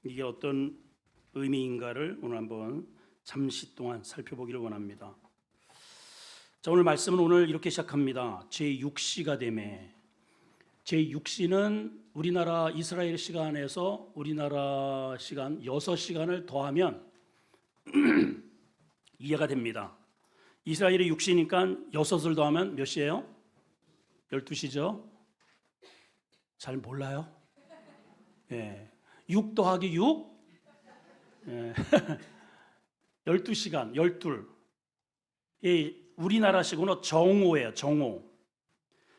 이게 어떤 의미인가를 오늘 한번 잠시 동안 살펴보기를 원합니다. 자, 오늘 말씀은 오늘 이렇게 시작합니다. 제6시가 되매. 제6시는 우리나라 이스라엘 시간에서 우리나라 시간 6시간을 더하면 이해가 됩니다. 이스라엘이 6시니까 6을 더하면 몇 시예요? 12시죠? 잘 몰라요? 예. 6 더하기 6? 예. 12시간, 12. 이 우리나라식으로 정오예요, 정오.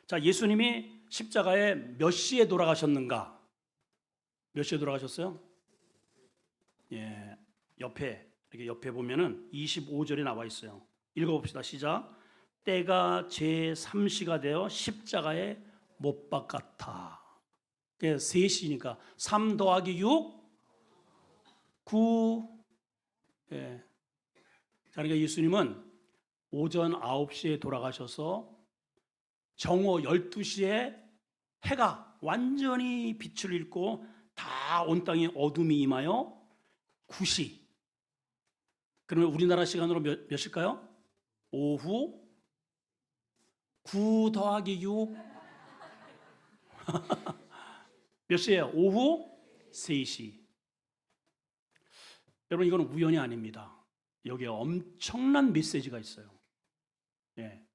자, 예수님이 십자가에 몇 시에 돌아가셨는가? 몇 시에 돌아가셨어요? 예. 이렇게 옆에 보면은 25절에 나와 있어요. 읽어봅시다. 시작. 때가 제3시가 되어 십자가에 못 박았다. 3시니까 3 더하기 6 9. 예. 그러니까 예수님은 오전 9시에 돌아가셔서 정오 12시에 해가 완전히 빛을 잃고 다 온 땅에 어둠이 임하여 9시. 그러면 우리나라 시간으로 몇 시일까요? 오후 9 더하기 6 몇 시예요? 오후 3시. 여러분, 이건 우연이 아닙니다. 여기에 엄청난 메시지가 있어요. 예.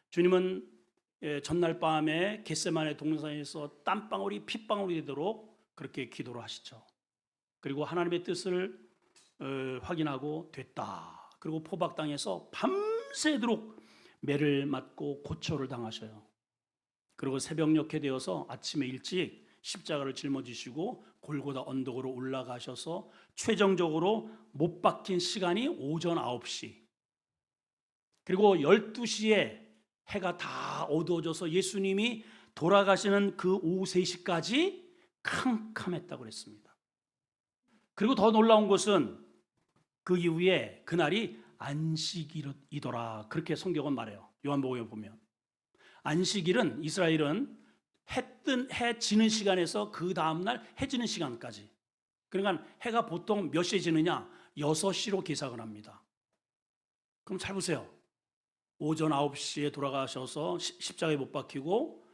주님은 전날 밤에 겟세마네 동산에서 땀방울이 핏방울이 되도록 그렇게 기도를 하시죠. 그리고 하나님의 뜻을 확인하고 됐다. 그리고 포박당해서 밤새도록 매를 맞고 고초를 당하셔요. 그리고 새벽녘에 되어서 아침에 일찍 십자가를 짊어지시고 골고다 언덕으로 올라가셔서 최종적으로 못 박힌 시간이 오전 9시. 그리고 12시에 해가 다 어두워져서 예수님이 돌아가시는 그 오후 3시까지 캄캄했다고 그랬습니다. 그리고 더 놀라운 것은 그 이후에 그날이 안식일이더라. 그렇게 성경은 말해요. 요한복음에 보면 안식일은 이스라엘은 해 지는 시간에서 그 다음날 해 지는 시간까지. 그러니까 해가 보통 몇 시에 지느냐? 6시로 계산을 합니다. 그럼 잘 보세요. 오전 9시에 돌아가셔서 십자가에 못 박히고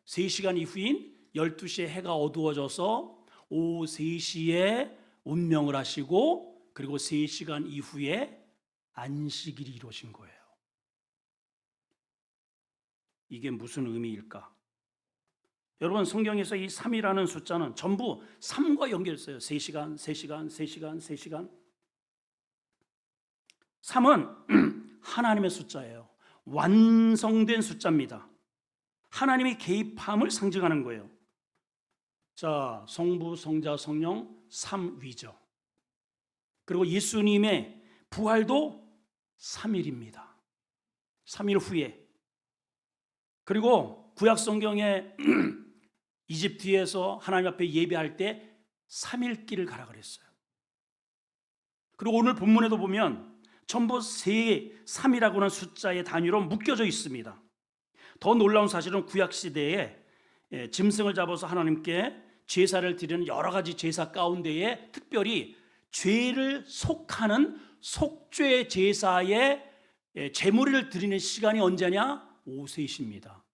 3시간 이후인 12시에 해가 어두워져서 오후 3시에 운명을 하시고 그리고 3시간 이후에 안식일이 이루어진 거예요. 이게 무슨 의미일까? 여러분, 성경에서 이 3이라는 숫자는 전부 3과 연결했어요. 3시간, 3시간, 3시간, 3시간. 3은 하나님의 숫자예요. 완성된 숫자입니다. 하나님이 개입함을 상징하는 거예요. 자, 성부, 성자, 성령 3위죠. 그리고 예수님의 부활도 3일입니다. 3일 후에. 그리고 구약 성경에 이집트에서 하나님 앞에 예배할 때 3일길을 가라 그랬어요. 그리고 오늘 본문에도 보면 전부 3이라고 하는 숫자의 단위로 묶여져 있습니다. 더 놀라운 사실은 구약 시대에 짐승을 잡아서 하나님께 제사를 드리는 여러 가지 제사 가운데에 특별히 죄를 속하는 속죄 제사의 제물을 드리는 시간이 언제냐? 오후 3시입니다.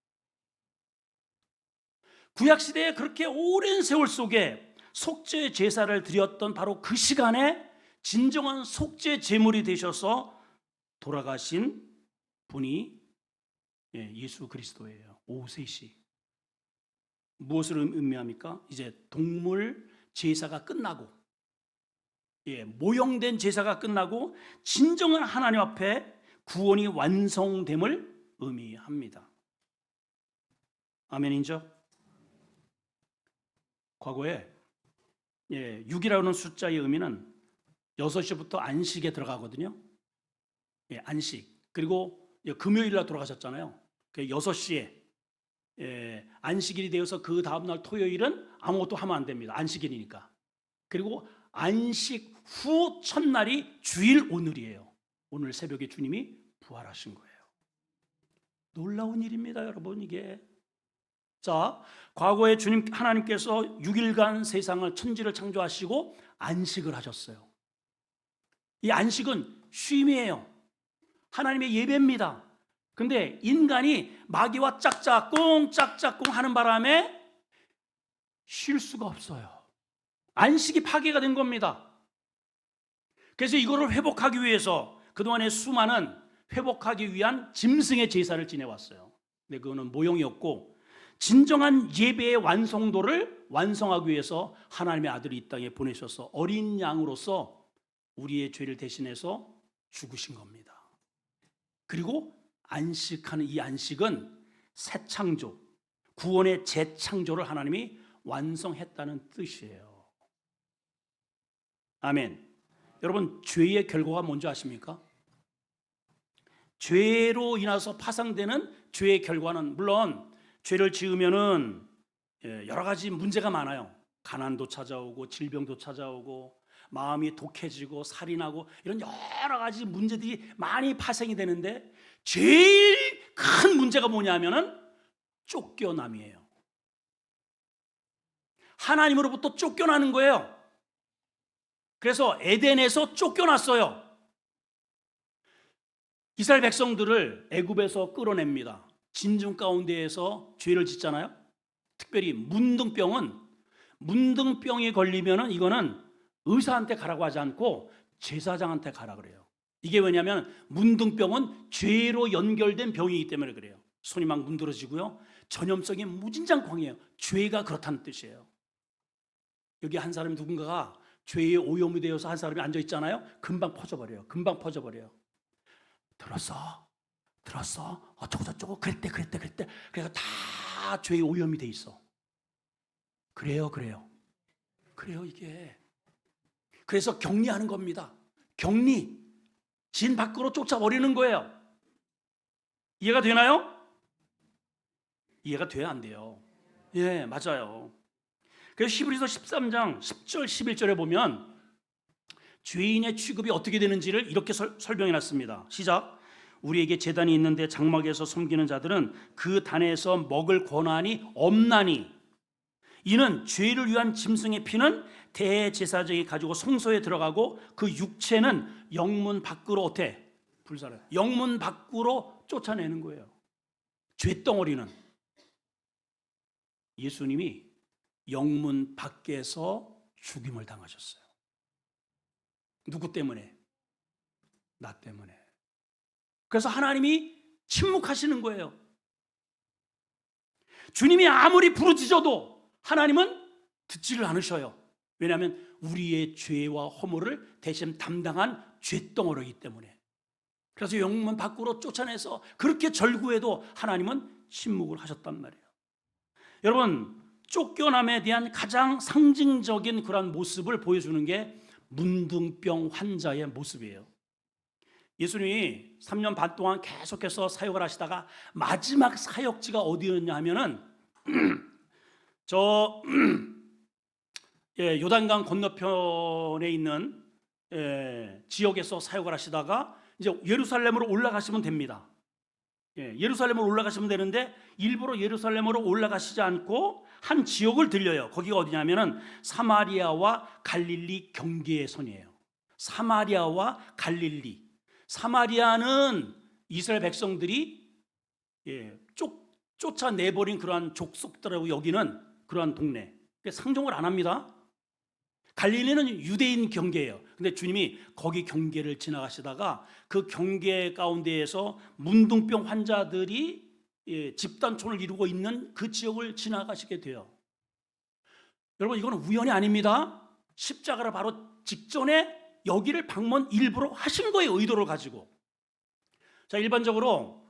구약시대에 그렇게 오랜 세월 속에 속죄 제사를 드렸던 바로 그 시간에 진정한 속죄 제물이 되셔서 돌아가신 분이 예수 그리스도예요. 오후 3시. 무엇을 의미합니까? 이제 동물 제사가 끝나고 모형된 제사가 끝나고 진정한 하나님 앞에 구원이 완성됨을 의미합니다. 아멘인죠? 과거에 6이라는 숫자의 의미는 6시부터 안식에 들어가거든요. 안식. 그리고 금요일 날 돌아가셨잖아요. 6시에 안식일이 되어서 그 다음날 토요일은 아무것도 하면 안 됩니다. 안식일이니까. 그리고 안식 후 첫날이 주일 오늘이에요. 오늘 새벽에 주님이 부활하신 거예요. 놀라운 일입니다, 여러분. 이게 자, 과거에 주님 하나님께서 6일간 세상을 천지를 창조하시고 안식을 하셨어요. 이 안식은 쉼이에요. 하나님의 예배입니다. 근데 인간이 마귀와 짝짝꿍 짝짝꿍 하는 바람에 쉴 수가 없어요. 안식이 파괴가 된 겁니다. 그래서 이거를 회복하기 위해서 그동안에 수많은 회복하기 위한 짐승의 제사를 지내왔어요. 근데 그거는 모형이었고, 진정한 예배의 완성도를 완성하기 위해서 하나님의 아들이 이 땅에 보내셔서 어린 양으로서 우리의 죄를 대신해서 죽으신 겁니다. 그리고 안식하는 이 안식은 새 창조, 구원의 재창조를 하나님이 완성했다는 뜻이에요. 아멘. 여러분, 죄의 결과가 뭔지 아십니까? 죄로 인해서 파생되는 죄의 결과는, 물론 죄를 지으면은 여러 가지 문제가 많아요. 가난도 찾아오고 질병도 찾아오고 마음이 독해지고 살인하고 이런 여러 가지 문제들이 많이 파생이 되는데, 제일 큰 문제가 뭐냐면은 쫓겨남이에요. 하나님으로부터 쫓겨나는 거예요. 그래서 에덴에서 쫓겨났어요. 이스라엘 백성들을 애굽에서 끌어냅니다. 진중 가운데에서 죄를 짓잖아요. 특별히 문둥병이 걸리면은 이거는 의사한테 가라고 하지 않고 제사장한테 가라 그래요. 이게 왜냐하면 문둥병은 죄로 연결된 병이기 때문에 그래요. 손이 막 문드러지고요. 전염성이 무진장광이에요. 죄가 그렇다는 뜻이에요. 여기 한 사람이 누군가가 죄에 오염이 되어서 한 사람이 앉아 있잖아요. 금방 퍼져버려요. 들었어 어쩌고 저쩌고 그랬대. 그래서 다 죄에 오염이 돼 있어. 그래요 이게. 그래서 격리하는 겁니다. 격리, 진 밖으로 쫓아버리는 거예요. 이해가 되나요? 이해가 돼야 안 돼요. 예, 맞아요. 그래서 히브리서 13장 10절 11절에 보면 죄인의 취급이 어떻게 되는지를 이렇게 설명해 놨습니다. 시작. 우리에게 제단이 있는데 장막에서 섬기는 자들은 그 단에서 먹을 권한이 없나니, 이는 죄를 위한 짐승의 피는 대제사장이 가지고 성소에 들어가고 그 육체는 영문 밖으로 어때? 불살아요. 영문 밖으로 쫓아내는 거예요. 죄덩어리는 예수님이 영문 밖에서 죽임을 당하셨어요. 누구 때문에? 나 때문에. 그래서 하나님이 침묵하시는 거예요. 주님이 아무리 부르짖어도 하나님은 듣지를 않으셔요. 왜냐하면 우리의 죄와 허물을 대신 담당한 죄덩어리이기 때문에. 그래서 영문 밖으로 쫓아내서 그렇게 절구해도 하나님은 침묵을 하셨단 말이에요. 여러분, 쫓겨남에 대한 가장 상징적인 그런 모습을 보여주는 게 문둥병 환자의 모습이에요. 예수님이 3년 반 동안 계속해서 사역을 하시다가 마지막 사역지가 어디였냐 하면은 요단강 건너편에 있는 지역에서 사역을 하시다가 이제 예루살렘으로 올라가시면 됩니다. 예루살렘으로 올라가시면 되는데 일부러 예루살렘으로 올라가시지 않고 한 지역을 들려요. 거기가 어디냐면은 사마리아와 갈릴리 경계의 선이에요. 사마리아와 갈릴리. 사마리아는 이스라엘 백성들이 쫓아내버린 그러한 족속들하고 여기는 그러한 동네. 상종을 안 합니다. 갈릴리는 유대인 경계예요. 근데 주님이 거기 경계를 지나가시다가 그 경계 가운데에서 문둥병 환자들이 집단촌을 이루고 있는 그 지역을 지나가시게 돼요. 여러분, 이거는 우연이 아닙니다. 십자가를 바로 직전에 여기를 방문 일부러 하신 거예요. 의도를 가지고. 자, 일반적으로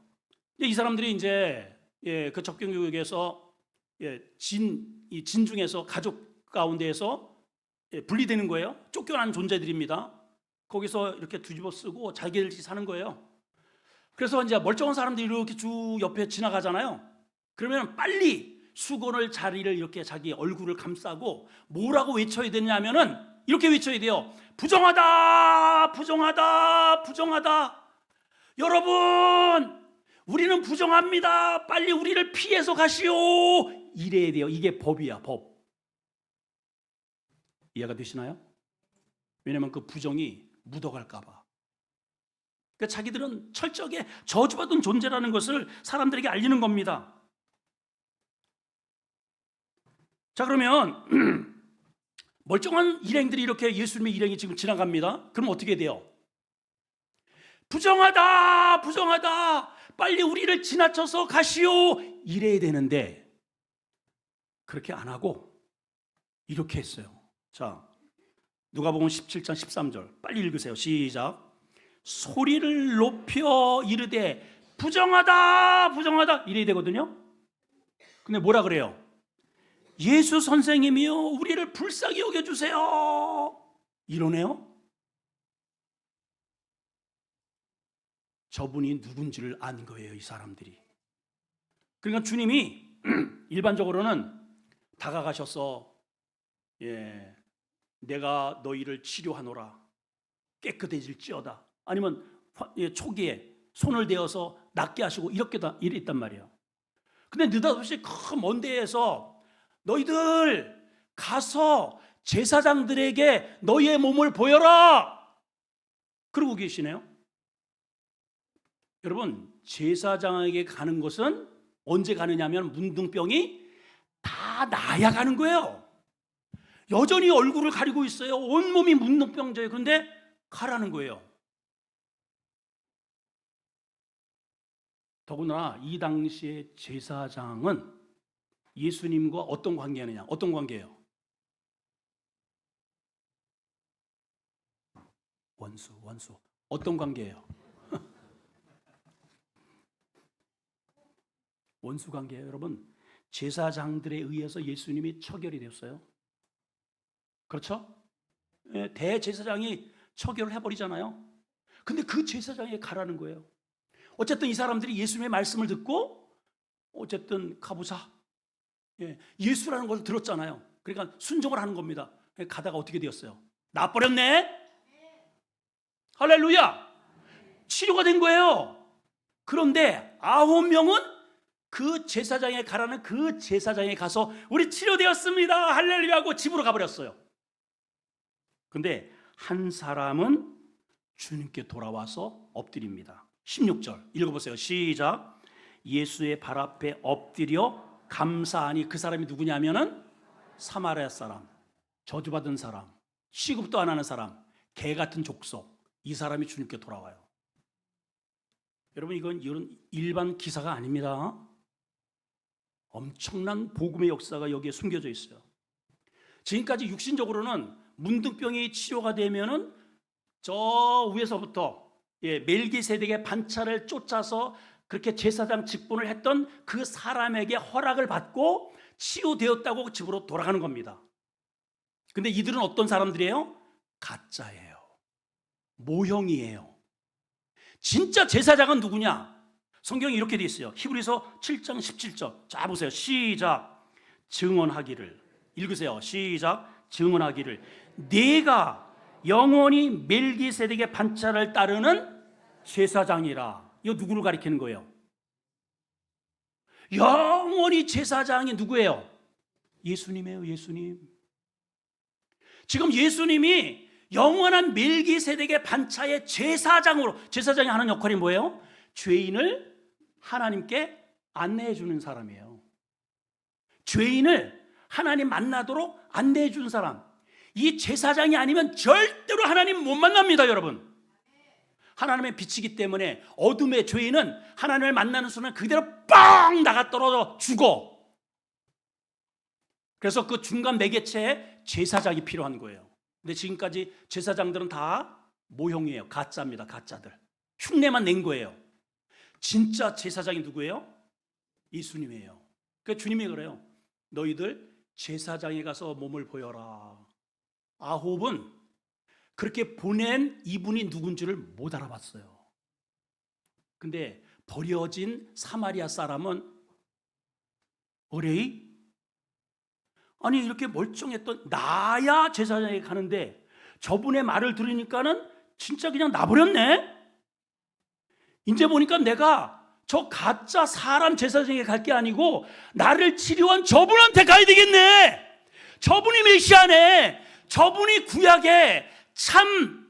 이 사람들이 이제 그 적경교육에서 진중에서 가족 가운데에서 분리되는 거예요. 쫓겨난 존재들입니다. 거기서 이렇게 뒤집어 쓰고 자기들끼리 사는 거예요. 그래서 이제 멀쩡한 사람들이 이렇게 쭉 옆에 지나가잖아요. 그러면 빨리 수건을 자리를 이렇게 자기 얼굴을 감싸고 뭐라고 외쳐야 되냐면은 이렇게 외쳐야 돼요. 부정하다, 부정하다, 부정하다. 여러분, 우리는 부정합니다. 빨리 우리를 피해서 가시오. 이래야 돼요. 이게 법이야, 법. 이해가 되시나요? 왜냐하면 그 부정이 묻어갈까 봐. 그러니까 자기들은 철저하게 저주받은 존재라는 것을 사람들에게 알리는 겁니다. 자, 그러면 멀쩡한 일행들이 이렇게 예수님의 일행이 지금 지나갑니다. 그럼 어떻게 돼요? 부정하다, 부정하다, 빨리 우리를 지나쳐서 가시오, 이래야 되는데 그렇게 안 하고 이렇게 했어요. 자, 누가복음 17장 13절 빨리 읽으세요. 시작. 소리를 높여 이르되 부정하다, 부정하다, 이래야 되거든요. 근데 뭐라 그래요? 예수 선생님이요, 우리를 불쌍히 여겨주세요, 이러네요. 저분이 누군지를 안 거예요, 이 사람들이. 그러니까 주님이 일반적으로는 다가가셔서 내가 너희를 치료하노라, 깨끗해질지어다, 아니면 초기에 손을 대어서 낫게 하시고 이렇게 다 이랬단 말이에요. 근데 느닷없이 큰 먼 데에서 너희들 가서 제사장들에게 너희의 몸을 보여라, 그러고 계시네요. 여러분, 제사장에게 가는 것은 언제 가느냐면 문둥병이 다 나야 가는 거예요. 여전히 얼굴을 가리고 있어요. 온몸이 문둥병자예요. 그런데 가라는 거예요. 더구나 이 당시에 제사장은 예수님과 어떤 관계느냐? 어떤 관계예요? 원수. 어떤 관계예요? 원수 관계예요. 여러분, 제사장들에 의해서 예수님이 처결이 되었어요. 그렇죠? 대제사장이 처결을 해버리잖아요. 근데 그 제사장에게 가라는 거예요. 어쨌든 이 사람들이 예수님의 말씀을 듣고 어쨌든 가보자, 예수라는 걸 들었잖아요. 그러니까 순종을 하는 겁니다. 가다가 어떻게 되었어요? 나버렸네. 할렐루야. 치료가 된 거예요. 그런데 9명은 그 제사장에 가라는 그 제사장에 가서 우리 치료되었습니다, 할렐루야 하고 집으로 가버렸어요. 근데 한 사람은 주님께 돌아와서 엎드립니다. 16절 읽어보세요. 시작. 예수의 발 앞에 엎드려 감사하니, 그 사람이 누구냐면은 사마리아 사람, 저주받은 사람, 취급도 안 하는 사람, 개 같은 족속, 이 사람이 주님께 돌아와요. 여러분, 이건 일반 기사가 아닙니다. 엄청난 복음의 역사가 여기에 숨겨져 있어요. 지금까지 육신적으로는 문둥병이 치료가 되면은 저 위에서부터 멜기세덱의 반차를 쫓아서 그렇게 제사장 직분을 했던 그 사람에게 허락을 받고 치유되었다고 집으로 돌아가는 겁니다. 근데 이들은 어떤 사람들이에요? 가짜예요. 모형이에요. 진짜 제사장은 누구냐? 성경이 이렇게 돼 있어요. 히브리서 7장 17절. 자, 보세요. 시작. 증언하기를. 읽으세요. 시작. 증언하기를 내가 영원히 멜기세덱의 반차를 따르는 제사장이라. 이거 누구를 가리키는 거예요? 영원히 제사장이 누구예요? 예수님이에요. 예수님. 지금 예수님이 영원한 멜기세덱의 반차의 제사장으로, 제사장이 하는 역할이 뭐예요? 죄인을 하나님께 안내해 주는 사람이에요. 죄인을 하나님 만나도록 안내해 주는 사람. 이 제사장이 아니면 절대로 하나님 못 만납니다, 여러분. 하나님의 빛이기 때문에 어둠의 죄인은 하나님을 만나는 순간 그대로 뻥 나가 떨어져 죽어. 그래서 그 중간 매개체에 제사장이 필요한 거예요. 근데 지금까지 제사장들은 다 모형이에요. 가짜입니다. 가짜들. 흉내만 낸 거예요. 진짜 제사장이 누구예요? 예수님이에요. 그러니까 주님이 그래요. 너희들 제사장에 가서 몸을 보여라. 아홉은 그렇게 보낸 이분이 누군지를 못 알아봤어요. 근데 버려진 사마리아 사람은 어레이? 아니, 이렇게 멀쩡했던 나야 제사장에 가는데 저분의 말을 들으니까는 진짜 그냥 나버렸네. 이제 보니까 내가 저 가짜 사람 제사장에게 갈 게 아니고 나를 치료한 저분한테 가야 되겠네. 저분이 메시아네. 저분이 구약의 참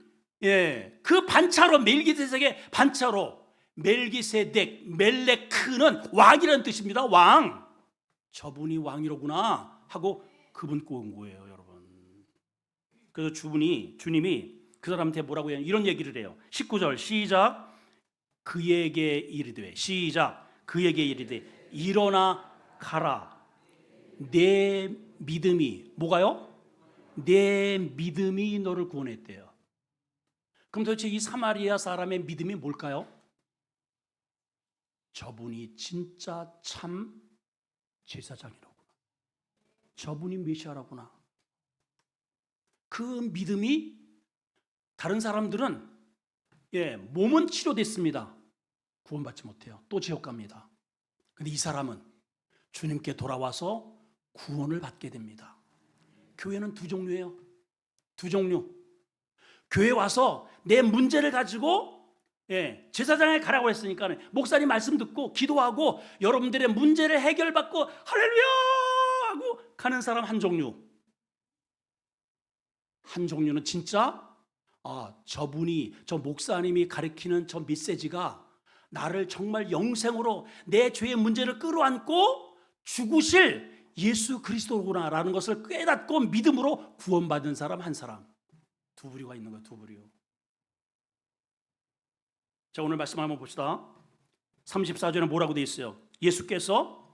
그 반차로, 멜기세덱의 반차로, 멜기세덱, 멜레크는 왕이라는 뜻입니다. 왕. 저분이 왕이로구나 하고 그분 꼬은 거예요, 여러분. 그래서 주님이 그 사람한테 뭐라고 해요? 이런 얘기를 해요. 19절 시작. 그에게 이르되, 시작. 그에게 이르되 일어나 가라. 내 믿음이 뭐가요? 내 믿음이 너를 구원했대요. 그럼 도대체 이 사마리아 사람의 믿음이 뭘까요? 저분이 진짜 참 제사장이라구나. 저분이 메시아라구나. 그 믿음이, 다른 사람들은 몸은 치료됐습니다. 구원받지 못해요. 또 지옥 갑니다. 근데 이 사람은 주님께 돌아와서 구원을 받게 됩니다. 교회는 두 종류예요. 두 종류. 교회 와서 내 문제를 가지고 제사장에 가라고 했으니까 목사님 말씀 듣고 기도하고 여러분들의 문제를 해결받고 할렐루야 하고 가는 사람 한 종류. 한 종류는 진짜 저분이, 저 목사님이 가르치는 저 메시지가 나를 정말 영생으로 내 죄의 문제를 끌어안고 죽으실 예수 그리스도구나라는 것을 깨닫고 믿음으로 구원받은 사람 한 사람. 두 부류가 있는 거예요. 두 부류. 자, 오늘 말씀 한번 봅시다. 34절에 뭐라고 되어 있어요? 예수께서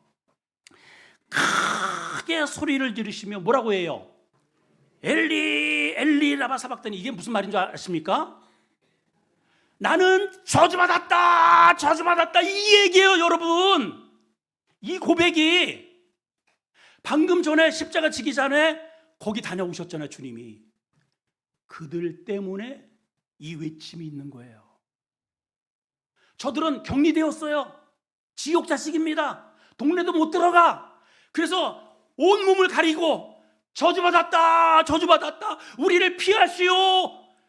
크게 소리를 지르시며 뭐라고 해요? 엘리 엘리 라마 사박다니. 이게 무슨 말인 줄 아십니까? 나는 저주받았다 저주받았다 이 얘기예요, 여러분. 이 고백이 방금 전에 십자가 지기 전에 거기 다녀오셨잖아요, 주님이. 그들 때문에 이 외침이 있는 거예요. 저들은 격리되었어요. 지옥 자식입니다. 동네도 못 들어가. 그래서 온 몸을 가리고 저주받았다 저주받았다 우리를 피하시오.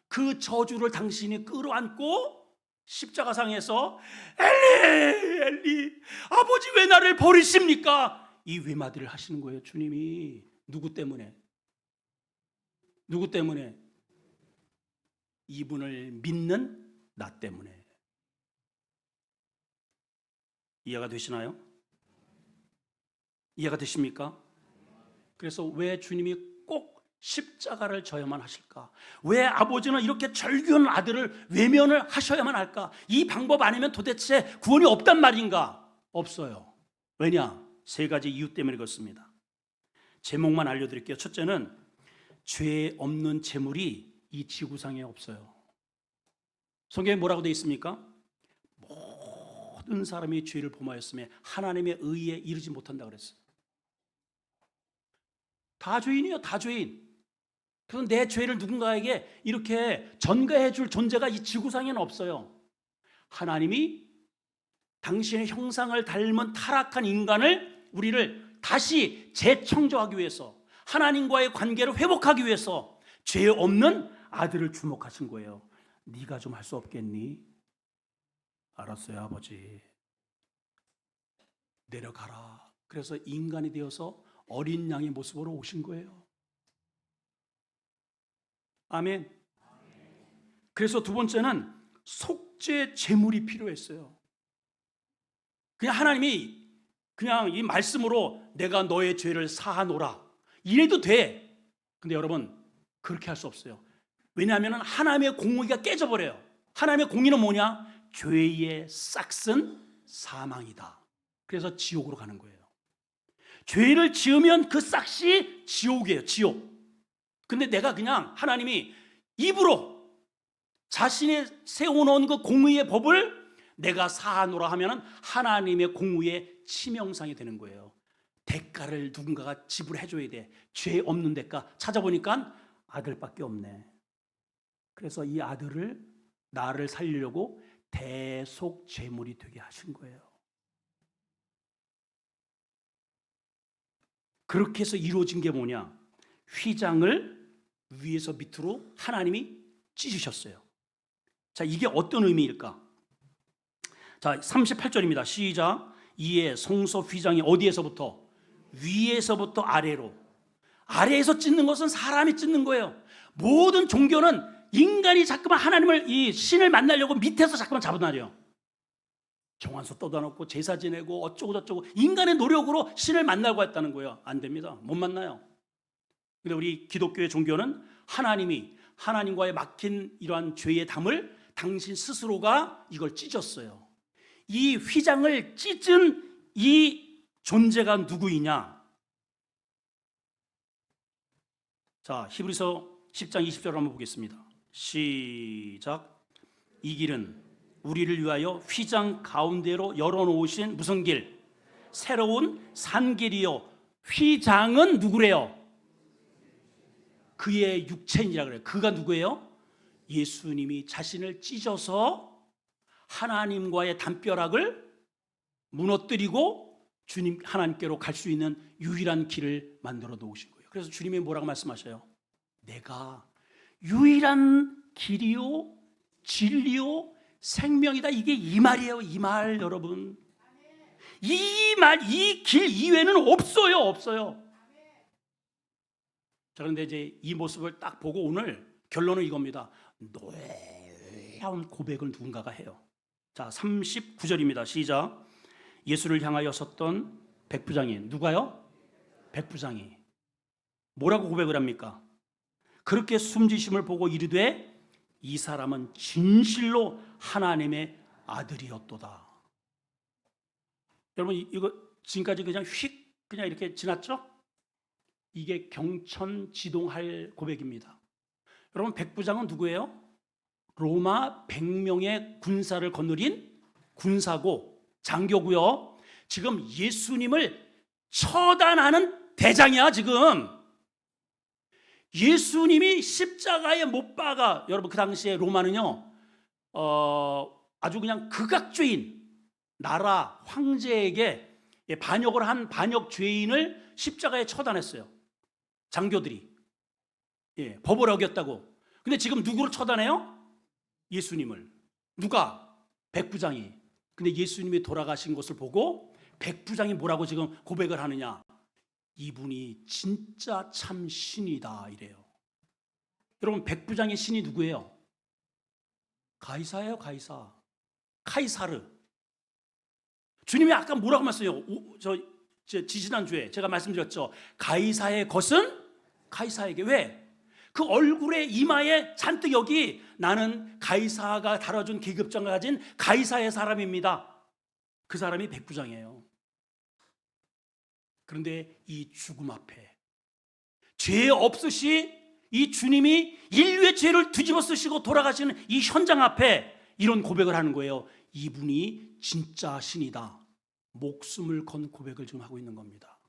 그 저주를 당신이 끌어안고 십자가상에서 엘리 엘리 아버지 왜 나를 버리십니까? 이 외마디를 하시는 거예요, 주님이. 누구 때문에? 누구 때문에? 이분을 믿는 나 때문에. 이해가 되시나요? 이해가 되십니까? 그래서 왜 주님이 꼭 십자가를 져야만 하실까? 왜 아버지는 이렇게 절규한 아들을 외면을 하셔야만 할까? 이 방법 아니면 도대체 구원이 없단 말인가? 없어요. 왜냐? 세 가지 이유 때문에 그렇습니다. 제목만 알려드릴게요. 첫째는 죄 없는 재물이 이 지구상에 없어요. 성경에 뭐라고 되어 있습니까? 모든 사람이 죄를 범하였으며 하나님의 의에 이르지 못한다 그랬어요. 다 죄인이에요, 다 죄인. 그래서 내 죄를 누군가에게 이렇게 전가해 줄 존재가 이 지구상에는 없어요. 하나님이 당신의 형상을 닮은 타락한 인간을, 우리를 다시 재창조하기 위해서, 하나님과의 관계를 회복하기 위해서 죄 없는 아들을 주목하신 거예요. 네가 좀 할 수 없겠니? 알았어요, 아버지. 내려가라. 그래서 인간이 되어서 어린 양의 모습으로 오신 거예요. 아멘. 그래서 두 번째는 속죄 제물이 필요했어요. 그냥 하나님이 그냥 이 말씀으로 내가 너의 죄를 사하노라 이래도 돼. 근데 여러분, 그렇게 할 수 없어요. 왜냐하면 하나님의 공의가 깨져버려요. 하나님의 공의는 뭐냐? 죄의 싹은 사망이다. 그래서 지옥으로 가는 거예요. 죄를 지으면 그 싹이 지옥이에요, 지옥. 근데 내가 그냥 하나님이 입으로 자신이 세워놓은 그 공의의 법을 내가 사하노라 하면 하나님의 공의의 치명상이 되는 거예요. 대가를 누군가가 지불해줘야 돼. 죄 없는 대가 찾아보니까 아들밖에 없네. 그래서 이 아들을, 나를 살리려고 대속 제물이 되게 하신 거예요. 그렇게 해서 이루어진 게 뭐냐? 휘장을 위에서 밑으로 하나님이 찢으셨어요. 자, 이게 어떤 의미일까? 자, 38절입니다. 시작. 이에 성소 휘장이 어디에서부터? 위에서부터 아래로. 아래에서 찢는 것은 사람이 찢는 거예요. 모든 종교는 인간이 자꾸만 하나님을, 이 신을 만나려고 밑에서 자꾸만 잡아놔요. 정한수 떠다놓고 제사 지내고 어쩌고 저쩌고 인간의 노력으로 신을 만나고 했다는 거예요. 안 됩니다. 못 만나요. 근데 우리 기독교의 종교는 하나님이 하나님과의 막힌 이러한 죄의 담을 당신 스스로가 이걸 찢었어요. 이 휘장을 찢은 이 존재가 누구이냐? 자, 히브리서 10장 20절을 한번 보겠습니다. 시작. 이 길은 우리를 위하여 휘장 가운데로 열어놓으신 무슨 길? 새로운 산길이요. 휘장은 누구래요? 그의 육체이라 그래요. 그가 누구예요? 예수님이 자신을 찢어서 하나님과의 담벼락을 무너뜨리고 주님 하나님께로 갈 수 있는 유일한 길을 만들어 놓으신 거예요. 그래서 주님이 뭐라고 말씀하셔요? 내가 유일한 길이요 진리요 생명이다. 이게 이 말이에요. 이 말 여러분. 이 말, 이 길 이외에는 없어요. 없어요. 자, 그런데 이제 이 모습을 딱 보고 오늘 결론은 이겁니다. 노래한 고백을 누군가가 해요. 자, 39절입니다. 시작. 예수를 향하여 섰던 백부장이 누가요? 백부장이 뭐라고 고백을 합니까? 그렇게 숨지심을 보고 이르되 이 사람은 진실로 하나님의 아들이었도다. 여러분 이거 지금까지 그냥 휙 그냥 이렇게 지났죠? 이게 경천지동할 고백입니다. 여러분 백부장은 누구예요? 로마 100명의 군사를 거느린 군사고 장교고요. 지금 예수님을 처단하는 대장이야 지금. 예수님이 십자가에 못 박아. 여러분 그 당시에 로마는요 아주 그냥 극악죄인 나라 황제에게 반역을 한 반역 죄인을 십자가에 처단했어요. 장교들이 법을 어겼다고. 근데 지금 누구를 처단해요? 예수님을. 누가? 백부장이. 근데 예수님이 돌아가신 것을 보고 백부장이 뭐라고 지금 고백을 하느냐? 이분이 진짜 참 신이다 이래요. 여러분 백부장의 신이 누구예요? 가이사예요. 가이사. 카이사르. 주님이 아까 뭐라고 말씀하셨어요? 지지난주에 제가 말씀드렸죠. 가이사의 것은 가이사에게. 왜? 그 얼굴에 이마에 잔뜩 여기 나는 가이사가 달아준 계급장을 가진 가이사의 사람입니다. 그 사람이 백부장이에요. 그런데 이 죽음 앞에 죄 없으시 이 주님이 인류의 죄를 뒤집어 쓰시고 돌아가시는 이 현장 앞에 이런 고백을 하는 거예요. 이분이 진짜 신이다. 목숨을 건 고백을 지금 하고 있는 겁니다.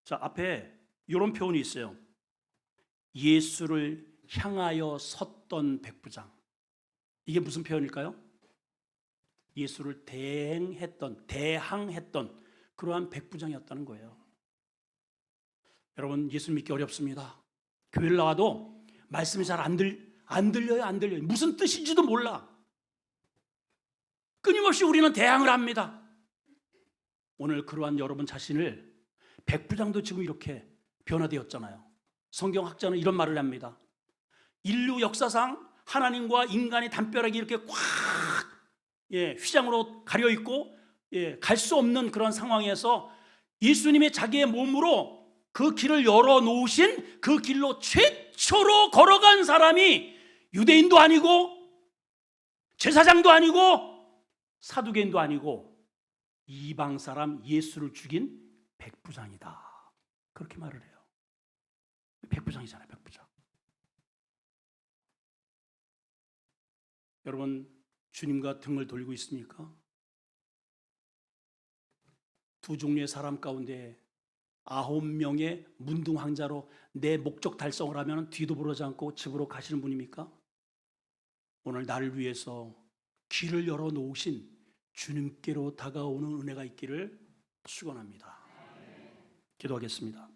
자, 앞에 이런 표현이 있어요. 예수를 향하여 섰던 백부장. 이게 무슨 표현일까요? 예수를 대항했던 그러한 백부장이었다는 거예요. 여러분 예수 믿기 어렵습니다. 교회를 나와도 말씀이 잘 안 들려요. 안 들려요. 무슨 뜻인지도 몰라. 끊임없이 우리는 대항을 합니다. 오늘 그러한 여러분 자신을 백부장도 지금 이렇게 변화되었잖아요. 성경학자는 이런 말을 합니다. 인류 역사상 하나님과 인간의 담벼락이 이렇게 꽉 휘장으로 가려있고 갈 수 없는 그런 상황에서 예수님이 자기의 몸으로 그 길을 열어놓으신 그 길로 최초로 걸어간 사람이 유대인도 아니고 제사장도 아니고 사두개인도 아니고 이방 사람 예수를 죽인 백부장이다. 그렇게 말을 해요. 백부장이잖아요. 백부장. 여러분 주님과 등을 돌리고 있습니까? 두 종류의 사람 가운데 9명의 문둥황자로 내 목적 달성을 하면 뒤도 보지 않고 집으로 가시는 분입니까? 오늘 나를 위해서 길을 열어놓으신 주님께로 다가오는 은혜가 있기를 축원합니다. 기도하겠습니다.